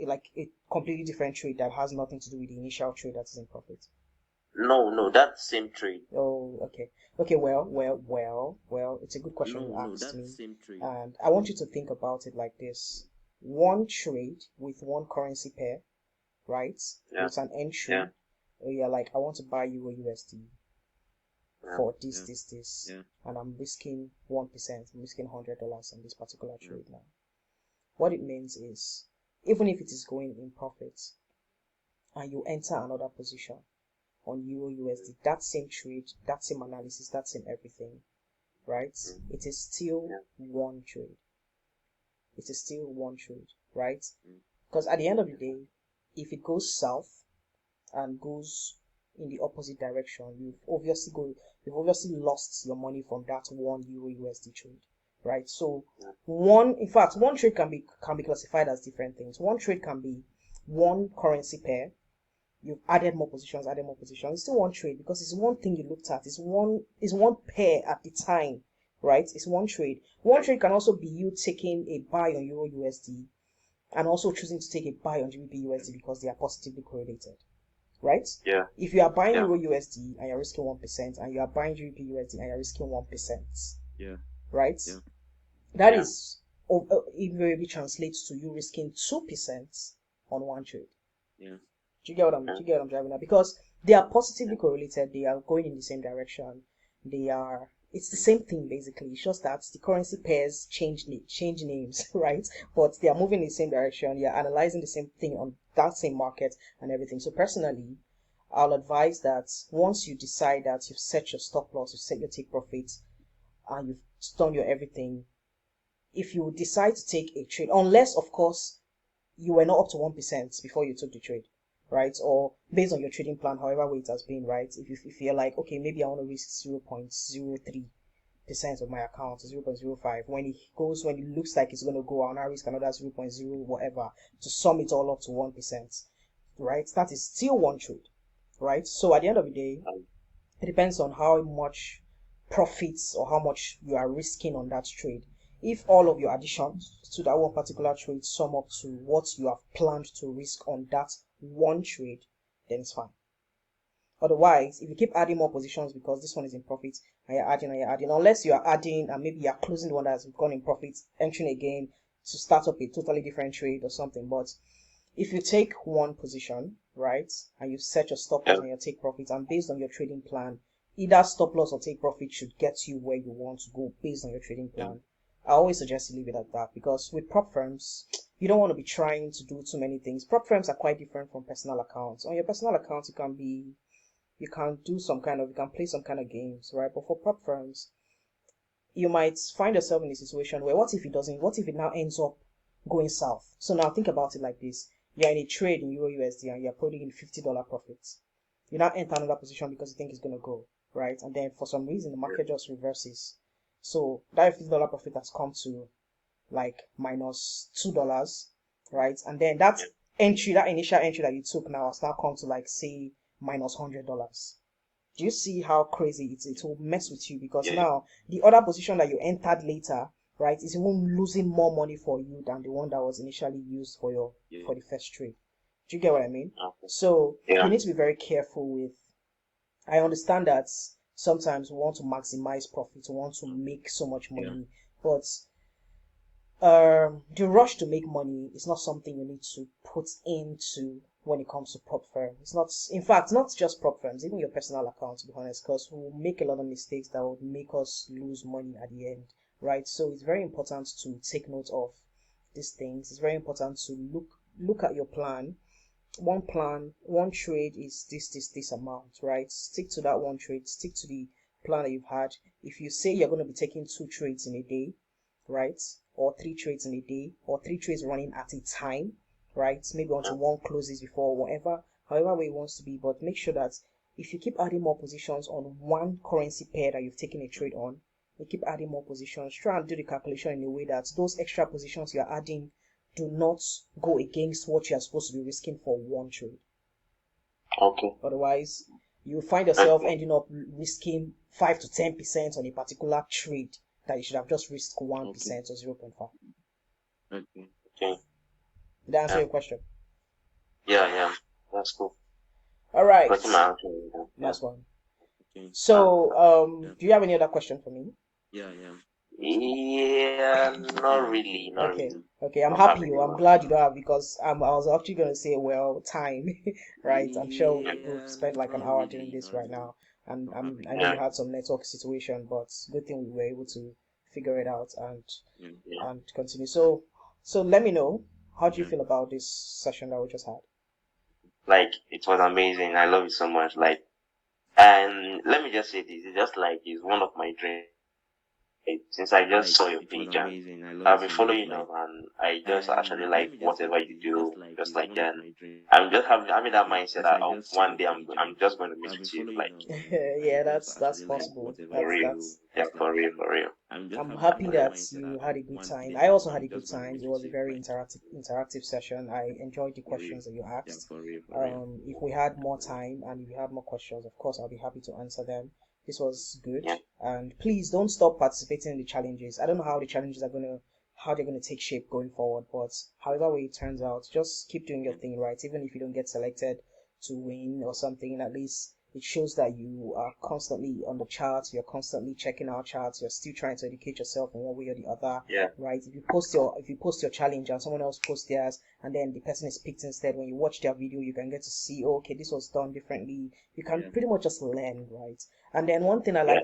like a completely different trade that has nothing to do with the initial trade that is in profit? No, no, that same trade. Oh, okay. Okay, well, it's a good question you No, asked that's me. same trade. And I want you to think about it like this. One trade with one currency pair, right? Yeah, With an yeah, entry. Yeah, like I want to buy Euro USD yeah, for Yeah, this, yeah, and I'm risking 1%. I'm risking $100 on this particular yeah, trade now. What it means is, even if it is going in profit, and you enter another position on Euro USD, that same trade, that same analysis, that same everything, right? mm, It is still yeah, one trade. It is still one trade, right? mm, Because at the end of the day, if it goes south and goes in the opposite direction, you've obviously lost your money from that one Euro USD trade, right? So yeah, in fact, one trade can be classified as different things. One trade can be one currency pair. You've added more positions, added more positions. It's still one trade because it's one thing you looked at. It's one pair at the time, right? It's one trade. One trade can also be you taking a buy on Euro USD and also choosing to take a buy on GBP USD because they are positively correlated, right? yeah, If you are buying yeah, Euro USD and you're risking 1%, and you are buying GBP USD and you're risking 1%, yeah, right? yeah, That yeah, is invariably translates to you risking 2% on one trade. yeah, Do yeah, you get what I'm driving at? Because they are yeah, positively correlated, they are going in the same direction. It's the mm, same thing basically. It's just that the currency pairs change names, right? But they are moving in the same direction. You're analyzing the same thing on that same market and everything. So personally, I'll advise that once you decide that you've set your stop loss, you've set your take profits, and you've done your everything, if you decide to take a trade, unless of course you were not up to 1% before you took the trade, right? Or based on your trading plan, however way it has been, right? If you're like, okay, maybe I want to risk 0.03% of my account, 0.05. When it looks like it's going to go, I'll now risk another 0.0 whatever to sum it all up to 1%, right? That is still one trade, right? So at the end of the day, it depends on how much profits or how much you are risking on that trade. If all of your additions to that one particular trade sum up to what you have planned to risk on that one trade, then it's fine. Otherwise, if you keep adding more positions because this one is in profit and you're adding, unless you are adding and maybe you're closing the one that's gone in profit, entering again to start up a totally different trade or something. But if you take one position, right, and you set your stop loss and your take profit, and based on your trading plan, either stop loss or take profit should get you where you want to go based on your trading plan. I always suggest you leave it at that, because with prop firms, you don't want to be trying to do too many things. Prop firms are quite different from personal accounts. On your personal accounts, you can play some kind of games, right? But for prop firms, you might find yourself in a situation where what if it now ends up going south? So now think about it like this. You're in a trade in Euro USD and you're putting in $50 profits. You now enter another position because you think it's going to go, right? And then for some reason, the market just reverses. So that $50 profit has come to like minus $2, right? And then that initial entry that you took now has now come to like, say, minus $100. Do you see how crazy it will mess with you? Because now the other position that you entered later, right, is even losing more money for you than the one that was initially used for the first trade. Do you get what I mean? So you need to be very careful with. I understand that sometimes we want to maximize profit, we want to make so much money, but the rush to make money is not something you need to put into when it comes to prop firm. It's not, in fact, not just prop firms, even your personal account, to be honest, because we'll make a lot of mistakes that would make us lose money at the end, right? So it's very important to take note of these things. It's very important to look at your plan. One trade is this amount, right? Stick to that one trade, stick to the plan that you've had. If you say you're going to be taking 2 trades in a day, right? Or 3 trades in a day, or 3 trades running at a time, right? Maybe until one closes before, however way it wants to be. But make sure that if you keep adding more positions on one currency pair that you've taken a trade on, you keep adding more positions. Try and do the calculation in a way that those extra positions you're adding do not go against what you're supposed to be risking for one trade. Okay. Otherwise, you find yourself ending up risking 5 to 10% on a particular trade that you should have just risked 1% or 0.5. Okay. Did I answer your question? Yeah. That's cool. All right. Last one. Okay. So, do you have any other question for me? Yeah. Yeah, not really. Okay, I'm happy. I'm glad you don't have, because I was actually going to say, well, time, right? I'm sure we've spent like an hour doing this right now, and I know you had some network situation, but good thing we were able to figure it out and continue. So let me know, how do you feel about this session that we just had? Like, it was amazing. I love it so much. Like, and let me just say this: it's just like it's one of my dreams. Since I just saw your page and I've been following you now, and I just actually like whatever you do, just like that. I'm just having that mindset that one day I'm just going to meet with you, like. Yeah, that's possible. For real. I'm happy that you had a good time. I also had a good time. It was a very interactive session. I enjoyed the questions that you asked. If we had more time and if you had more questions, of course I'll be happy to answer them. This was good, and please don't stop participating in the challenges. I don't know how the challenges are how they're gonna take shape going forward, but however way it turns out, just keep doing your thing, right? Even if you don't get selected to win or something, at least it shows that you are constantly on the charts, you're constantly checking out charts, you're still trying to educate yourself in one way or the other. Right? If you post your challenge and someone else posts theirs and then the person is picked instead, when you watch their video you can get to see, okay, this was done differently. You can pretty much just learn, right? And then one thing I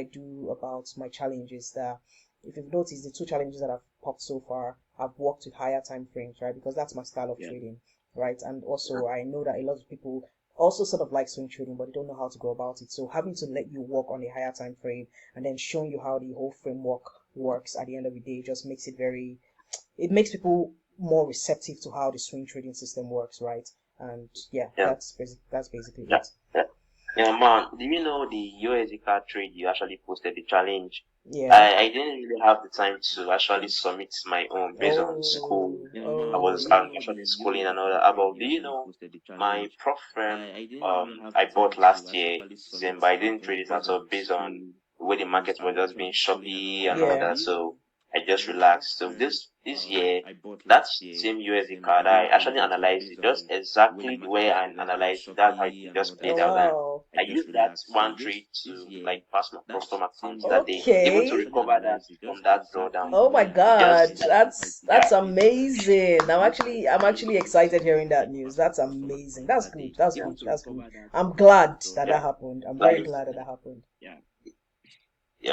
do about my challenge is that, if you've noticed, the 2 challenges that I've popped so far, I've worked with higher time frames, right? Because that's my style of trading, right? And also I know that a lot of people also sort of like swing trading, but they don't know how to go about it. So having to let you work on a higher time frame and then showing you how the whole framework works at the end of the day just makes it makes people more receptive to how the swing trading system works, right? And yeah, Yeah. that's basically Yeah. it. Yeah. Yeah, man. Do you know the USD card trade you actually posted the challenge? Yeah. I didn't really have the time to actually submit my own based on school. I was actually schooling and all that. About, do you know my prof firm I bought last year December? I didn't trade it at all based on the way the market was just being choppy and all that. So I just relaxed. So this year, that same USD card, I actually analyzed it just exactly the way I analyzed it. That's how it just played out. And Wow. I used that one trade to like pass my custom account that day, even to Okay. recover that from that drawdown. Oh my It God, just that's amazing. I'm actually excited hearing that news. That's amazing. That's good. That's good. That's good. I'm glad that yeah, happened. I'm very like glad that happened. yeah,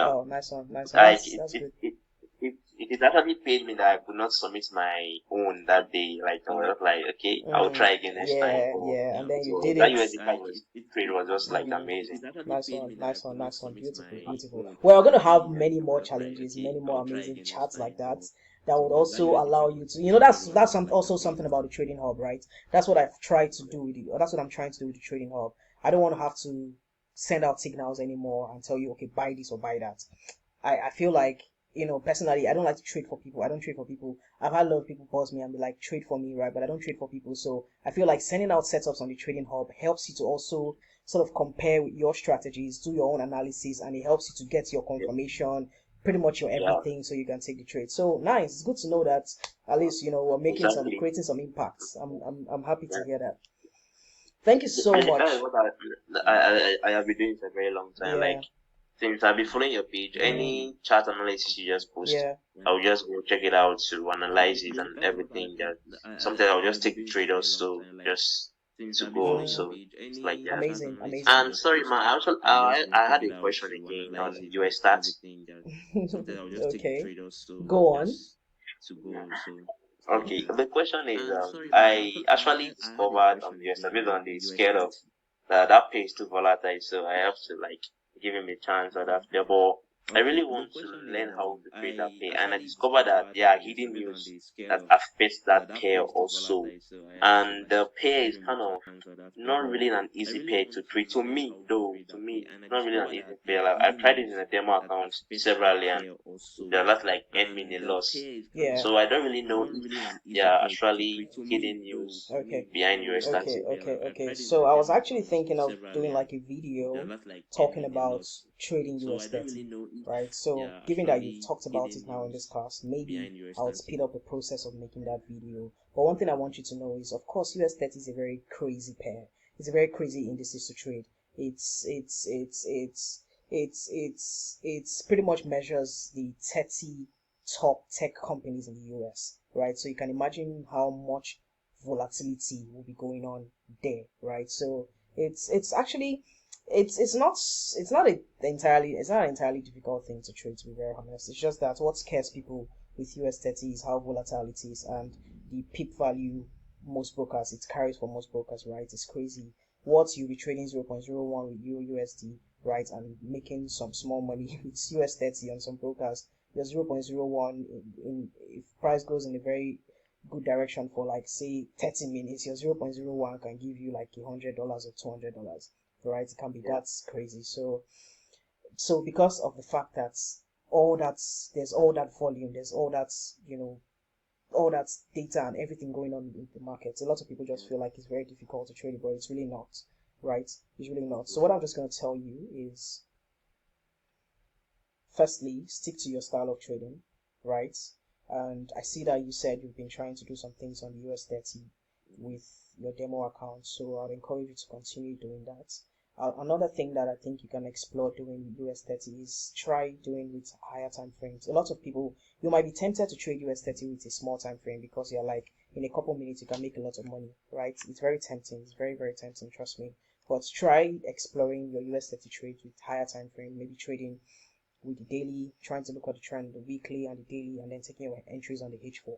Oh, nice one, nice one. like That's good. it actually paid me that I could not submit my own that day. Like I was just like, okay, I'll try again next time. Yeah, yeah, and then you So did that it. USD card trade was just like Mm. amazing. Nice one, nice one, nice one. Beautiful, beautiful. We're going to have many more challenges, many more amazing chats like that that would also allow you to, that's also something about the trading hub, right? That's what I've tried to do with it, or that's what I'm trying to do with the trading hub. I don't want to have to send out signals anymore and tell you, okay, buy this or buy that. I feel like, personally, I don't like to trade for people. I don't trade for people. I've had a lot of people pause me and be like, trade for me, right? But I don't trade for people. So I feel like sending out setups on the trading hub helps you to also sort of compare with your strategies, do your own analysis, and it helps you to get your confirmation, pretty much your Yeah, everything, so you can take the trade. So nice. It's good to know that at least, we're exactly. creating some impacts. I'm happy to hear that. Thank you so And that is much. what I have been doing for a very long time. Yeah. Like since I've been following your page, any chart analysis you just post, Yeah. I'll just go check it out to analyze it and everything. Just sometimes I'll just take the trade also just to go. So it's like that. Amazing, amazing. And sorry, man, I had a question again on US stats. Okay. Go on. Okay, the question is, I actually discovered on the US based on the scale of that pay is too volatile, so I have to like give him a chance or that. But I really want to learn how to trade that pay, and I discovered that there are hidden news that affects that pair also, and the pair is kind of not really an easy pair to trade. To me, though, to me, not really an easy pair. Like, I've tried it in a demo account severally, and there are like end me in a loss. Yeah. So I don't really know if there are actually hidden news Okay. behind US stats. Okay. So I was actually thinking of doing like a video talking about trading US 30, right? So given that you've talked about it now in this class, maybe I would speed up the process of making that video. But one thing I want you to know is, of course, US 30 is a very crazy pair. It's a very crazy indices to trade. It's pretty much measures the 30 top tech companies in the US, right? So you can imagine how much volatility will be going on there, right? So it's actually it's not an entirely difficult thing to trade, to be very honest. It's just that what scares people with US 30 is how volatile it is, and the peak value most brokers it carries for most brokers, right? It's crazy. What you'll be trading 0.01 with USD, right, and making some small money with US 30 on some brokers. Your 0.01 if price goes in a very good direction for like say 30 minutes, your 0.01 can give you like $100 or $200, right? It can be that's crazy. So because of the fact that there's all that volume, there's all that all that data and everything going on in the market, a lot of people just feel like it's very difficult to trade it, but it's really not, right? It's really not. So what I'm just going to tell you is, firstly, stick to your style of trading, right? And I see that you said you've been trying to do some things on the US 30 with your demo account, so I'd encourage you to continue doing that. Another thing that I think you can explore doing US 30 is try doing with higher time frames. A lot of people, you might be tempted to trade US 30 with a small time frame because you're like, in a couple minutes you can make a lot of money, right? It's very tempting. It's very, very tempting, trust me. But try exploring your US 30 trades with higher time frame, maybe trading with the daily, trying to look at the trend, the weekly and the daily, and then taking your entries on the H4,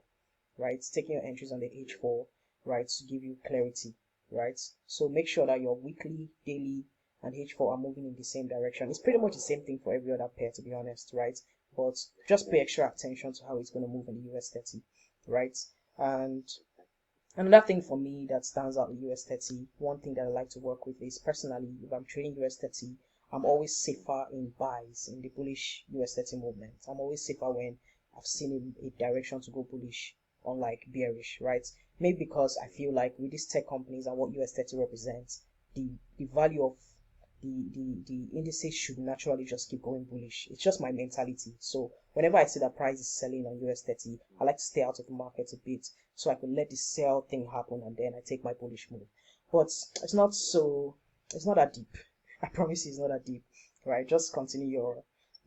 right? Taking your entries on the H4, right, to give you clarity, right? So make sure that your weekly, daily, and H4 are moving in the same direction. It's pretty much the same thing for every other pair, to be honest, right? But just pay extra attention to how it's going to move in the US 30, right? And another thing for me that stands out in US 30, one thing that I like to work with is personally, if I'm trading US 30, I'm always safer in buys in the bullish US 30 movement. I'm always safer when I've seen a direction to go bullish, unlike bearish, right? Maybe because I feel like with these tech companies and what US 30 represents, the value of the indices should naturally just keep going bullish. It's just my mentality. So whenever I see that price is selling on US 30, I like to stay out of the market a bit so I can let the sell thing happen and then I take my bullish move. But it's not that deep. I promise you it's not that deep, right? Just continue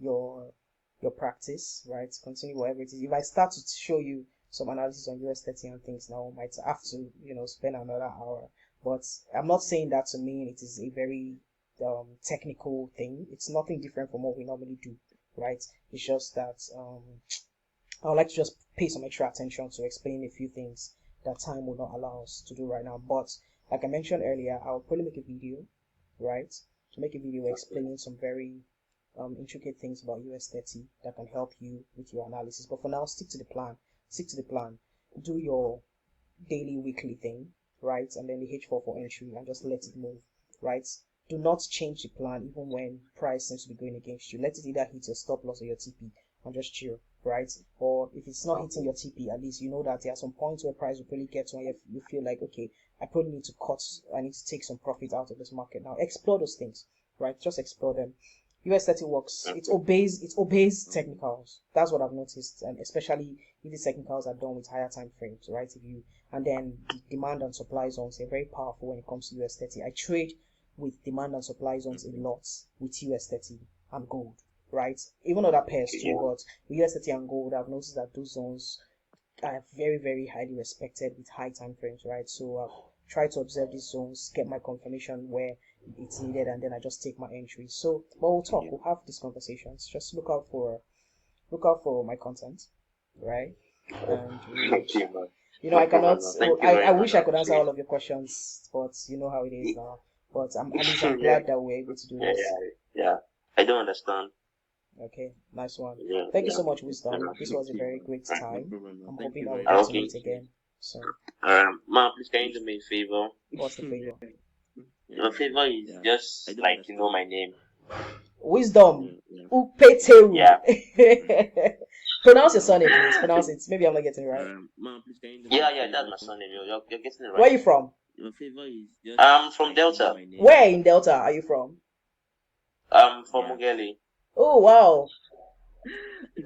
your practice, right? Continue whatever it is. If I start to show you some analysis on US 30 and things now, I might have to, spend another hour. But I'm not saying that to mean it is a very technical thing. It's nothing different from what we normally do, right? It's just that I would like to just pay some extra attention to explain a few things that time will not allow us to do right now. But like I mentioned earlier, I'll probably make a video, right? To make a video explaining some very intricate things about US 30 that can help you with your analysis. But for now, stick to the plan. Stick to the plan. Do your daily, weekly thing, right? And then the H4 for entry and just let it move, right? Do not change the plan even when price seems to be going against you. Let it either hit your stop loss or your TP and just chill, right? Or if it's not hitting your TP, at least you know that there are some points where price will probably get to when you feel like, okay, I probably need to cut, I need to take some profit out of this market. Now explore those things, right? Just explore them. US 30 works. It obeys technicals. That's what I've noticed, and especially if the technicals are done with higher time frames, right? And then the demand and supply zones are very powerful when it comes to US 30. I trade with demand and supply zones in lots with US 30 and gold, right? Even other pairs too, but with US 30 and gold, I've noticed that those zones are very, very highly respected with high time frames, right? So I've tried to observe these zones, get my confirmation where it's needed, and then I just take my entry. So, but we'll talk, we'll have these conversations. Just look out for my content, right? And I cannot. I wish I could answer all of your questions, but you know how it is now. But at least I'm glad that we're able to do this. Yeah. I don't understand. Okay, nice one. Yeah, Thank you so much, Wisdom. This was a very great time. I'm hoping that we get to meet again. So, Ma, please can you do me a favor? what's the favor? The favor is just like my name. Wisdom. Upeteru. Yeah. Pronounce your surname, please. Pronounce it. Maybe I'm not getting it right. Yeah, that's my surname. You're getting it right. Where are you from? I'm from Delta. Where in Delta are you from? I'm from Mugeli. Oh, wow.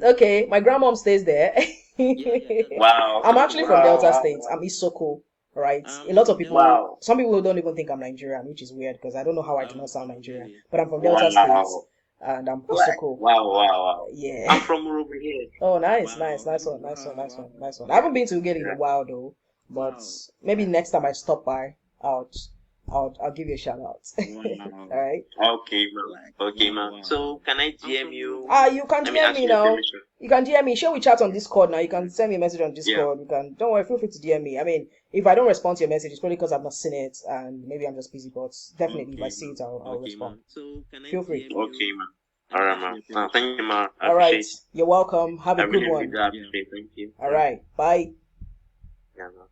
Okay, my grandmom stays there. Wow. I'm actually from Delta State. I'm Isoko, right? A lot of people, some people don't even think I'm Nigerian, which is weird because I don't know how I do not sound Nigerian. But I'm from Delta State, and I'm Isoko. Wow. Yeah. I'm from over here. Oh, nice one. I haven't been to Ugeli in a while though, but maybe next time I stop by, I'll give you a shout out. All right. Okay, man. So can I DM you? You can DM me now. You can DM me. Sure, we chat on Discord now. You can send me a message on Discord. You can. Don't worry. Feel free to DM me. I mean, if I don't respond to your message, it's probably because I've not seen it and maybe I'm just busy. But definitely, if I see it, I'll respond. Feel free. Okay, man. All right, man. Thank you, man. All right. You're welcome. Have a good one. Thank you. All right. Bye. Yeah, man.